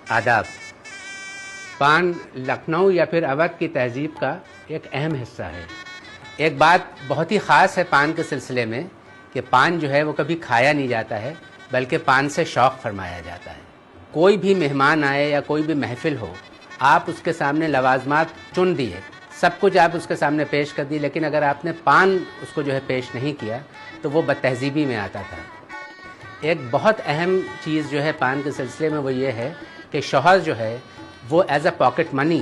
آداب۔ پان لکھنؤ یا پھر اودھ کی تہذیب کا ایک اہم حصہ ہے۔ ایک بات بہت ہی خاص ہے پان کے سلسلے میں کہ پان جو ہے وہ کبھی کھایا نہیں جاتا ہے بلکہ پان سے شوق فرمایا جاتا ہے۔ کوئی بھی مہمان آئے یا کوئی بھی محفل ہو، آپ اس کے سامنے لوازمات چن دیے، سب کچھ آپ اس کے سامنے پیش کر دی، لیکن اگر آپ نے پان اس کو جو ہے پیش نہیں کیا تو وہ بد تہذیبی میں آتا تھا۔ ایک بہت اہم چیز جو ہے پان کے سلسلے میں وہ یہ ہے کہ شوہر جو ہے وہ ایز اے پاکٹ منی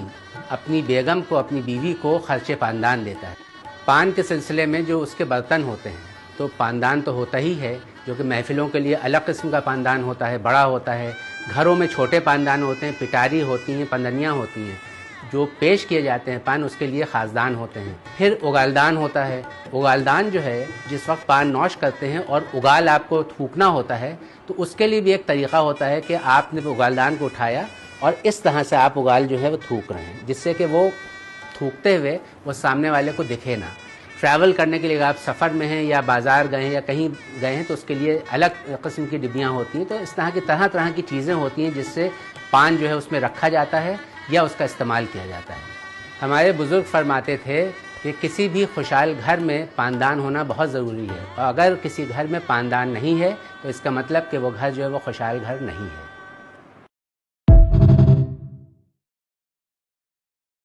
اپنی بیگم کو، اپنی بیوی کو خرچ پاندان دیتا ہے۔ پان کے سلسلے میں جو اس کے برتن ہوتے ہیں تو پاندان تو ہوتا ہی ہے، جو کہ محفلوں کے لیے الگ قسم کا پاندان ہوتا ہے، بڑا ہوتا ہے۔ گھروں میں چھوٹے پاندان ہوتے ہیں، پٹاری ہوتی ہیں، پندنیاں ہوتی ہیں۔ جو پیش کیے جاتے ہیں پان، اس کے لیے خاصدان ہوتے ہیں۔ پھر اگالدان ہوتا ہے۔ اگالدان جو ہے جس وقت پان نوش کرتے ہیں اور اگال آپ کو تھوکنا ہوتا ہے تو اس کے لیے بھی ایک طریقہ ہوتا ہے کہ آپ نے اگالدان کو اٹھایا اور اس طرح سے آپ اگال جو ہے وہ تھوک رہے ہیں، جس سے کہ وہ تھوکتے ہوئے وہ سامنے والے کو دکھے نہ۔ ٹریول کرنے کے لیے آپ سفر میں ہیں یا بازار گئے ہیں یا کہیں گئے ہیں تو اس کے لیے الگ قسم کی ڈبیاں ہوتی ہیں۔ تو اس طرح کی طرح طرح کی چیزیں ہوتی ہیں جس سے پان جو ہے اس میں رکھا جاتا ہے یا اس کا استعمال کیا جاتا ہے۔ ہمارے بزرگ فرماتے تھے کہ کسی بھی خوشحال گھر میں پاندان ہونا بہت ضروری ہے، اور اگر کسی گھر میں پاندان نہیں ہے تو اس کا مطلب کہ وہ گھر جو ہے وہ خوشحال گھر نہیں ہے۔